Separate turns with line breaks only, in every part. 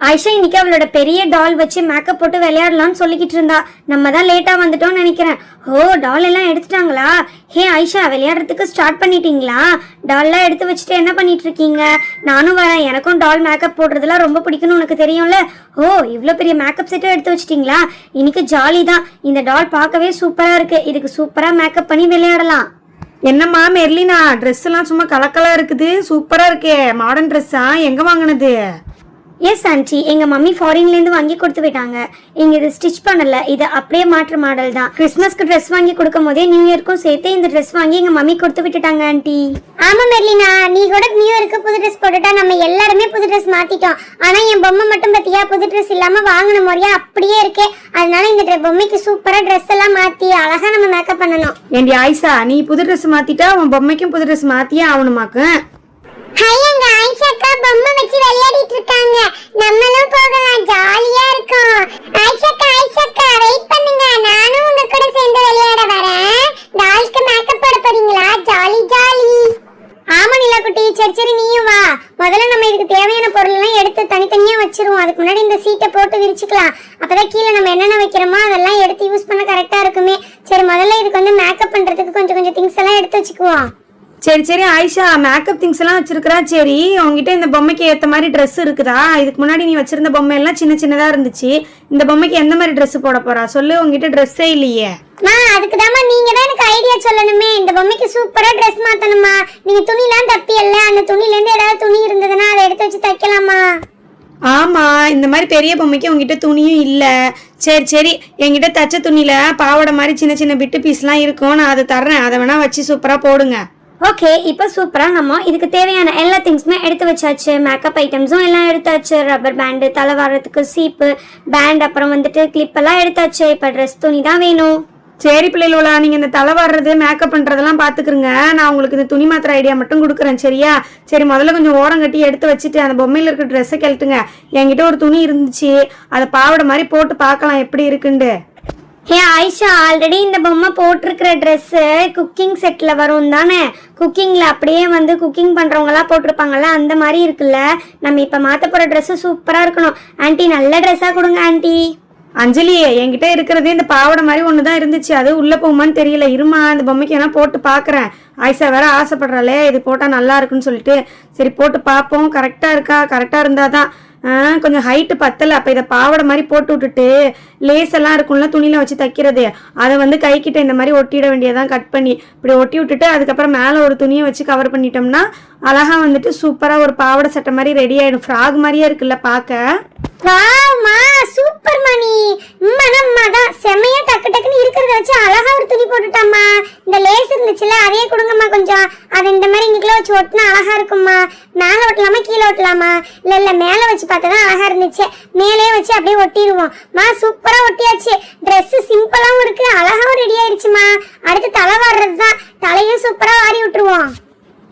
ஆயிஷா இன்னைக்கு அவளோட பெரிய டால் வச்சு மேக்கப் போட்டு விளையாடலாம்னு சொல்லிக்கிட்டு இருந்தா. நம்ம தான் லேட்டா வந்துட்டோம்னு நினைக்கிறேன். ஓ, டால் எல்லாம் எடுத்துட்டாங்களா? ஹே ஆயிஷா, விளையாடுறதுக்கு ஸ்டார்ட் பண்ணிட்டீங்களா? டால்லாம் எடுத்து வச்சுட்டு என்ன பண்ணிட்டு இருக்கீங்க? நானும் வரேன். எனக்கும் டால் மேக்கப் போடுறதுலாம் ரொம்ப பிடிக்கும்னு உனக்கு தெரியும்ல. ஓ, இவ்வளோ பெரிய மேக்கப் செட்டும் எடுத்து வச்சிட்டீங்களா? இன்னைக்கு ஜாலி தான். இந்த டால் பார்க்கவே சூப்பரா இருக்கு. இதுக்கு சூப்பரா மேக்கப் பண்ணி விளையாடலாம்.
என்னம்மா மெர்லினா, ட்ரெஸ் எல்லாம் சும்மா கலக்கலா இருக்குது, சூப்பரா இருக்கே. மாடர்ன் ட்ரெஸ்ஸா? எங்க வாங்கினது?
எஸ் ஆண்டி, எங்கள் மம்மி ஃபாரின்லேருந்து வாங்கி கொடுத்து விட்டாங்க. இங்கே இது ஸ்டிச் பண்ணல, இது அப்படியே மாற்று மாடல் தான். கிறிஸ்மஸ்க்கு ட்ரெஸ் வாங்கி கொடுக்கும் போதே நியூ இயர்க்கும் சேர்த்து இந்த ட்ரெஸ் வாங்கி எங்கள் மம்மி கொடுத்து விட்டுட்டாங்க ஆண்டி.
ஆமா மெர்லினா, நீ கூட நியூ இயருக்கு புது ட்ரெஸ் போட்டுட்டா நம்ம எல்லாருமே புது ட்ரெஸ் மாத்திட்டோம். ஆனா என் பொம்மை மட்டும் பத்தியா புது ட்ரெஸ் இல்லாம வாங்கின முறையா அப்படியே இருக்கே. அதனால இந்த பொம்மைக்கு சூப்பரா ட்ரெஸ் எல்லாம் மாத்தி அழகா நம்ம மேக்கப் பண்ணணும்.
ஏண்டி ஆயிஷா, நீ புது ட்ரெஸ் மாத்திட்டா உன் பொம்மைக்கும் புது ட்ரெஸ் மாத்தியே ஆகணுமாக்கு?
ஹையங்க, ஆயிஷாக்கா பொம்மை வச்சு விளையாடிட்டு இருக்காங்க. நம்மளும் போகலாம், ஜாலியா இருக்கும். ஆயிஷாக்கா வெயிட் பண்ணுங்க, நானும் உங்க கூட சேர்ந்து விளையாட வரேன். டால்க்கு மேக்கப் போட போறீங்களா? Jolly jolly. ஆமா நிலா குட்டி, சரி நீயும் வா. முதல்ல நம்ம இதுக்கு தேவையான பொருள் எல்லாம் எடுத்து தனித்தனியா வச்சிருவோம். அதுக்கு முன்னாடி இந்த சீட்டை போட்டு விரிச்சுக்கலாம். அப்பதான் கீழே நம்ம என்னென்ன வைக்கிறோமோ அதெல்லாம் எடுத்து யூஸ் பண்ண கரெக்டா இருக்குமே. சரி, முதல்ல இதுக்கு வந்து மேக்கப் பண்றதுக்கு கொஞ்சம் திங்ஸ் எல்லாம் எடுத்து வச்சுக்குவோம்.
சரி ஆயிஷா, மேக்கப் திங்ஸ் எல்லாம் வச்சிருக்கா. சரி, உங்ககிட்ட இந்த பொம்மைக்கு ஏத்த மாதிரி ட்ரெஸ் இருக்குதா? இதுக்கு முன்னாடி நீ வச்சிருந்த பொம்மை எல்லாம் சின்னதா இருந்துச்சு. இந்த பொம்மைக்கு எந்த மாதிரி ட்ரெஸ் போட போறா சொல்லு. உங்ககிட்ட ட்ரெஸ்ஸே இல்லையே.
அதுக்குதாம்மா நீங்க தான் எனக்கு ஐடியா சொல்லணுமே. இந்த பொம்மைக்கு சூப்பரா ட்ரெஸ் மாத்தணுமா. நீங்க துணிலாம் தப்பியல்ல, அந்த துணில இருந்து ஏதாவது துணி இருந்ததுன்னா அதை எடுத்து வச்சு தைக்கலாமா?
ஆமா, இந்த மாதிரி பெரிய பொம்மைக்கு உங்ககிட்ட துணியும் இல்ல. சரி, என்கிட்ட தச்ச துணியில பாவாடை மாதிரி சின்ன பிட்டு பீஸ்லாம் இருக்கும், நான் அதை தர்றேன். அதை வேணா வச்சு சூப்பரா போடுங்க.
ஓகே, இப்போ சூப்பராக நம்ம இதுக்கு தேவையான எல்லா திங்ஸுமே எடுத்து வச்சாச்சு. மேக்கப் ஐட்டம்ஸும் எல்லாம் எடுத்தாச்சு. ரப்பர் பேண்டு, தலை வாரத்துக்கு சீப்பு பேண்ட், அப்புறம் வந்துட்டு கிளிப் எல்லாம் எடுத்தாச்சு. இப்போ ட்ரெஸ் துணி தான் வேணும்.
சரி பிள்ளைகளா, நீங்க இந்த தலை வர்றது மேக்கப் பண்றதெல்லாம் பாத்துக்கிறங்க. நான் உங்களுக்கு இந்த துணி மாத்திர ஐடியா மட்டும் கொடுக்குறேன், சரியா? சரி, முதல்ல கொஞ்சம் ஓரம் கட்டி எடுத்து வச்சுட்டு அந்த பொம்மையில இருக்க ட்ரெஸ்ஸை கழட்டுங்க. என்கிட்ட ஒரு துணி இருந்துச்சு, அதை பாவாடை மாதிரி போட்டு பார்க்கலாம் எப்படி இருக்குண்டு.
ஹே ஆயிஷா, ஆல்ரெடி இந்த பொம்மை போட்டிருக்கிற ட்ரெஸ்ஸு குக்கிங் செட்டில் வரும் தானே? குக்கிங்கில் அப்படியே வந்து குக்கிங் பண்ணுறவங்களாம் போட்டிருப்பாங்கல்ல, அந்த மாதிரி இருக்குல்ல. நம்ம இப்போ மாற்ற போகிற ட்ரெஸ்ஸு சூப்பராக இருக்கணும். ஆண்டி, நல்ல ட்ரெஸ்ஸாக கொடுங்க ஆண்டி.
அஞ்சலி, என்கிட்ட இருக்கிறதே இந்த பாவாடை மாதிரி ஒன்று தான் இருந்துச்சு. அது உள்ளே போகுமான்னு தெரியல. இருமா, இந்த பொம்மைக்கு வேணா போட்டு பார்க்குறேன். ஆயிஷா வேற ஆசைப்படுறாளே இது போட்டால் நல்லா இருக்குன்னு சொல்லிட்டு. சரி, போட்டு பார்ப்போம். கரெக்டாக இருக்கா? கரெக்டாக இருந்தால் தான். கொஞ்சம் ஹைட்டு பத்தலை. அப்போ இதை பாவாடை மாதிரி போட்டு விட்டுட்டு லேஸ் எல்லாம் இருக்கும்ல துணியில் வச்சு தைக்கிறது, அதை வந்து கைக்கிட்ட இந்த மாதிரி ஒட்டிட வேண்டியதான். கட் பண்ணி இப்படி ஒட்டி விட்டுட்டு அதுக்கப்புறம் மேலே ஒரு துணியை வச்சு கவர் பண்ணிட்டோம்னா அழகா வந்துட்டு சூப்பராக ஒரு பாவாடை சட்டை மாதிரி ரெடி ஆகிடும். ஃப்ராக் மாதிரியே இருக்குல்ல பார்க்க.
வாவ்மா, சூப்பர் மணி. அம்மா தான் செமையா டக்குன்னு இருக்கிறத வச்சு அழகா ஒரு துணி போட்டுட்டாம்மா. இந்த லேஸ் இருந்துச்சுல, அதையே கொடுங்கம்மா கொஞ்சம். அது இந்த மாதிரி இங்கக்குள்ள வச்சு ஒட்டினா அழகா இருக்கும்மா. மேலே ஒட்டலாமா கீழே ஒட்டலாமா? இல்ல மேலே வச்சு பார்த்தா அழகா இருந்துச்சு. மேலே வச்சு அப்படியே ஒட்டிடுவோம். சூப்பரா ஒட்டியாச்சு. ட்ரெஸ் சிம்பிளாவும் இருக்கு, அழகாவும் ரெடி ஆயிடுச்சுமா. அடுத்து தலை வாடுறது தான். தலையும் சூப்பரா வாரி விட்டுருவோம்.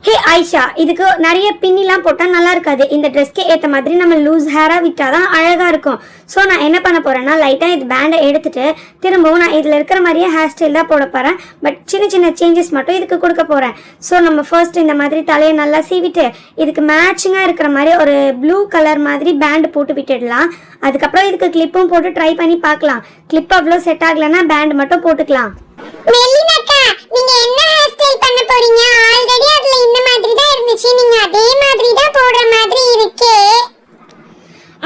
ஹே ஆயிஷா, இதுக்கு நிறைய பின்னிலாம் போட்டால் நல்லா இருக்காது. இந்த ட்ரெஸ்க்கு ஏற்ற மாதிரி நம்ம லூஸ் ஹேராக விட்டால் தான் அழகாக இருக்கும். ஸோ நான் என்ன பண்ண போகிறேன்னா, லைட்டாக இது பேண்டை எடுத்துகிட்டு திரும்பவும் நான் இதில் இருக்கிற மாதிரியே ஹேர் ஸ்டைல் தான் போட போகிறேன். பட் சின்ன சேஞ்சஸ் மட்டும் இதுக்கு கொடுக்க போகிறேன். ஸோ நம்ம ஃபர்ஸ்ட் இந்த மாதிரி தலையை நல்லா சீவிட்டு இதுக்கு மேட்சிங்காக இருக்கிற மாதிரி ஒரு ப்ளூ கலர் மாதிரி பேண்டு போட்டு விட்டுடலாம். அதுக்கப்புறம் இதுக்கு கிளிப்பும் போட்டு ட்ரை பண்ணி பார்க்கலாம். கிளிப் அவ்வளோ செட் ஆகலைன்னா பேண்ட் மட்டும் போட்டுக்கலாம்.
மெல்லினாக்கா, நீங்க என்ன ஹேர் ஸ்டைல் பண்ண போறீங்க? ஆல்ரெடி அதுல இந்த மாதிரி தான் இருந்துச்சு, நீங்க அதே மாதிரி தான் போடுற மாதிரி இருக்கே.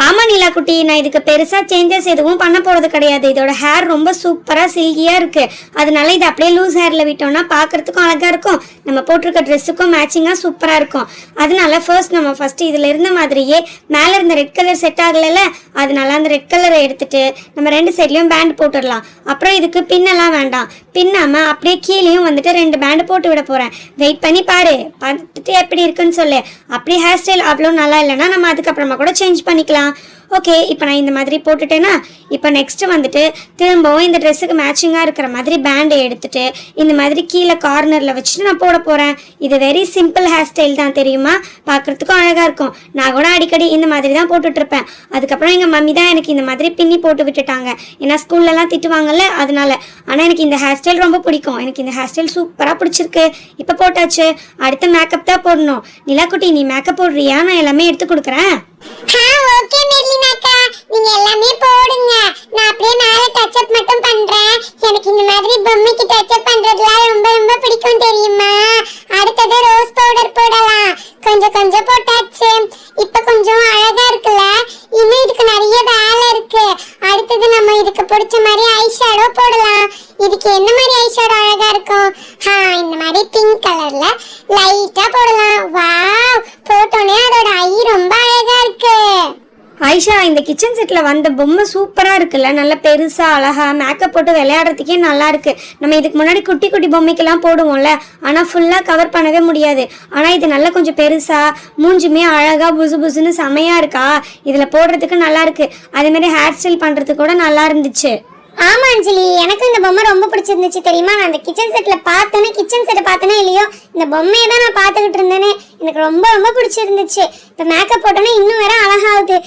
ஆமா நிலா குட்டி, நான் இதுக்கு பெருசா சேஞ்சஸ் எதுவும் பண்ண போறது கிடையாது. இதோட ஹேர் ரொம்ப சூப்பரா சில்கியா இருக்கு. அதனால இது அப்படியே லூஸ் ஹேர்ல விட்டோம்னா பாக்குறதுக்கும் அழகா இருக்கும். நம்ம போட்டிருக்க ட்ரெஸ்ஸுக்கும் மேட்சிங்கா சூப்பரா இருக்கும். அதனால நம்ம ஃபர்ஸ்ட் இதுல இருந்த மாதிரியே மேல இருந்த ரெட் கலர் செட் ஆகல, அதனால அந்த ரெட் கலரை எடுத்துட்டு நம்ம ரெண்டு சைட்லயும் பேண்ட் போட்டுடலாம். அப்புறம் இதுக்கு பின்னெல்லாம் வேண்டாம், பின்னாம அப்படியே கீழேயும் வந்துட்டு 2 பேண்ட் போட்டு விட போறேன். வெயிட் பண்ணி பாரு, பார்த்துட்டு எப்படி இருக்குன்னு சொல்லு. அப்படியே ஹேர் ஸ்டைல் அவ்வளோ நல்லா இல்லைன்னா நம்ம அதுக்கப்புறமா கூட சேஞ்ச் பண்ணிக்கலாம். ஓகே, இப்போ நான் இந்த மாதிரி போட்டுட்டேன்னா இப்போ நெக்ஸ்ட் வந்துட்டு திரும்பவும் இந்த ட்ரெஸ்ஸுக்கு மேட்சிங்காக இருக்கிற மாதிரி பேண்டை எடுத்துட்டு இந்த மாதிரி கீழே கார்னரில் வச்சுட்டு நான் போட போகிறேன். இது வெரி சிம்பிள் ஹேர் ஸ்டைல் தான், தெரியுமா? பார்க்குறதுக்கும் அழகாக இருக்கும். நான் கூட அடிக்கடி இந்த மாதிரி தான் போட்டுட்ருப்பேன். அதுக்கப்புறம் எங்கள் மம்மி தான் எனக்கு இந்த மாதிரி பின்னி போட்டு விட்டுட்டாங்க. ஏன்னா ஸ்கூல்லலாம் திட்டுவாங்கல்ல, அதனால. ஆனால் எனக்கு இந்த ஹேர் ஸ்டைல் ரொம்ப பிடிக்கும். எனக்கு இந்த ஹேர் ஸ்டைல் சூப்பராக பிடிச்சிருக்கு. இப்போ போட்டாச்சு, அடுத்த மேக்கப் தான் போடணும். நிலாக்குட்டி, நீ மேக்கப் போடுறியா? நான் எல்லாமே எடுத்து கொடுக்குறேன்.
Okay Merlina. இதுக்கு என்ன மாதிரி ஐஷேடோ அழகா இருக்கும்? இந்த மாதிரி பிங்க் கலர்ல லைட்டா போடலாம். வாவ், போட்டோனே அதோட ஐ ரொம்ப அழகா இருக்கு.
ஐஷா, இந்த கிச்சன் செட்டில் வந்த பொம்மை சூப்பராக இருக்குல்ல, நல்லா பெருசாக அழகாக மேக்கப் போட்டு விளையாடுறதுக்கே நல்லா இருக்கு. நம்ம இதுக்கு முன்னாடி குட்டி குட்டி பொம்மைக்கெல்லாம் போடுவோம்ல, ஆனால் ஃபுல்லாக கவர் பண்ணவே முடியாது. ஆனால் இது நல்லா கொஞ்சம் பெருசாக மூஞ்சுமே அழகாக புசு புசுன்னு செமையாக இருக்கா. இதில் போடுறதுக்கு நல்லா இருக்கு. அதேமாதிரி ஹேர் ஸ்டைல் பண்ணுறதுக்கு கூட நல்லா இருந்துச்சு.
ஆமா அஞ்சலி, எனக்கு இந்த பொம்மை ரொம்ப பிடிச்சிருந்துச்சு தெரியுமா. நான் அந்த கிச்சன் செட்ல பார்த்தேனே, கிச்சன் செட்டை பார்த்தேனே இல்லையோ, இந்த பொம்மையை தான் நான் பார்த்துக்கிட்டு இருந்தேனே. எனக்கு ரொம்ப ரொம்ப பிடிச்சிருந்துச்சு. இப்போ மேக்கப் போட்டோன்னா இன்னும் வேற அழகாகுது.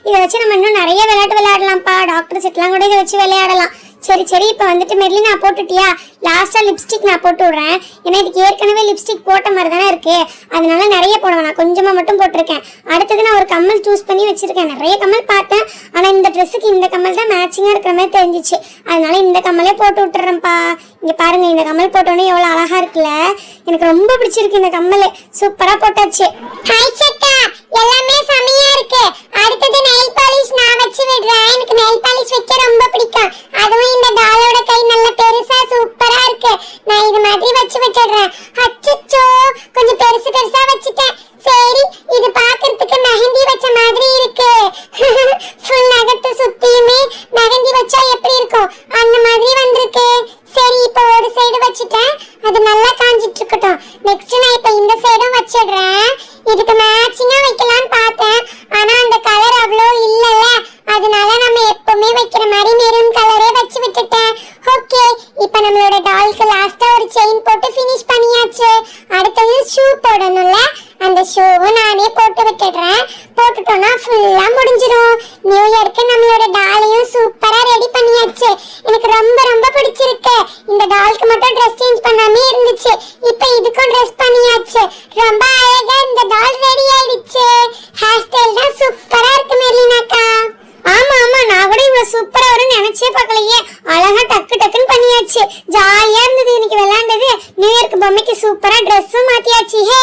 இதை வச்சு நம்ம இன்னும் நிறைய விளையாட்டு விளையாடலாம்ப்பா. டாக்டர் செட்லாம் கூட இதை வச்சு விளையாடலாம். சரி சரி, இப்போ வந்துட்டு மெர்லினா போட்டுட்டியா? லாஸ்ட்டாக லிப்ஸ்டிக் நான் போட்டு விடுறேன். ஏன்னா இதுக்கு ஏற்கனவே லிப்ஸ்டிக் போட்ட மாதிரி தானே இருக்கு, அதனால நிறைய போடுவேன். நான் கொஞ்சமாக மட்டும் போட்டிருக்கேன். அடுத்தது நான் ஒரு கம்மல் சூஸ் பண்ணி வச்சிருக்கேன். நிறைய கம்மல் பார்த்தேன், ஆனால் இந்த ட்ரெஸ்ஸுக்கு இந்த கம்மல் தான் மேட்சிங்காக இருக்கிற மாதிரி தெரிஞ்சிச்சு. அதனால இந்த கம்மலே போட்டு விட்டுறேன்ப்பா. இங்கே பாருங்க, இந்த கம்மல் போட்டோன்னே எவ்வளோ அழகா இருக்குல்ல. எனக்கு ரொம்ப பிடிச்சிருக்கு இந்த கம்மல். சூப்பராக போட்டாச்சு. ஹாய் சக்கா, எல்லாமே செமையா இருக்கு. அடுத்தது நெயில் பாலிஷ் நான் வச்சு விடுறேன். எனக்கு நெயில் பாலிஷ் வைக்க ரொம்ப பிடிக்கும். அதுவும் இந்த டாலோட கை நல்ல பெருசா சூப்பரா இருக்கு. நான் இது மாதிரி வச்சு விட்டுறேன். அச்சச்சோ, கொஞ்சம் பெருசு பெருசா வச்சுட்டேன். சரி, இது பாக்குறதுக்கு மெஹந்தி வச்ச மாதிரி இருக்கு. ஃபுல் நகத்தை சுத்தியுமே மெஹந்தி வச்சா எப்படி இருக்கும் அந்த மாதிரி வந்திருக்கு. சரி, இப்போ ஒரு சைடு வச்சுட்டேன், அது நல்லா காஞ்சிட்டு இருக்கட்டும். நெக்ஸ்ட் நான் இப்போ இந்த சைடும் வச்சிடுறேன். இதுக்கு மேட்சிங்கா வைக்கலாம்னு பார்த்தேன், ஆனா அந்த கலர் அவ்வளோ இல்லைல்ல, அதனால நம்ம எப்பவுமே வைக்கிற மாதிரி மெரூன் கலரே வச்சு விட்டுட்டேன். ஓகே, இப்போ நம்மளோட டால்க்கு லாஸ்டா ஒரு செயின் போட்டு ஃபினிஷ் பண்ணியாச்சு. அடுத்தது ஷூ போடணும்ல, அந்த ஷூவும் நானே போட்டு விட்டுடுறேன். போட்டுட்டோம்னா ஃபுல்லா முடிஞ்சிடும். நியூ இயர்க்கு நம்மளோட டாலையும் சூப்பரா ரெடி பண்ணியாச்சு. எனக்கு ரொம்ப ரொம்ப பிடிச்சிருக்கு. இந்த டால்க்கு மட்டும் ட்ரெஸ் சேஞ்ச் பண்ணாமே இருந்துச்சு, இப்போ இதுக்கும் ட்ரெஸ் பண்ணியாச்சு. ரொம்ப அழகா இந்த டால் ரெடி ஆயிடுச்சு. ஹேர் ஸ்டைல் தான் சூப்பரா இருக்கு மெர்லினாக்கா. ஆமா ஆமா, நான் கூட இவ்வளவு சூப்பரா வரும்னு நினைச்சே பார்க்கலையே. அழகா டக்கு டக்குன்னு பண்ணியாச்சு. ஜாலியா இருந்தது இன்னைக்கு விளையாண்டது. நியூ இயர்க்கு பொம்மைக்கு சூப்பரா ட்ரெஸ்ஸும் மாத்தியாச்சு. ஹே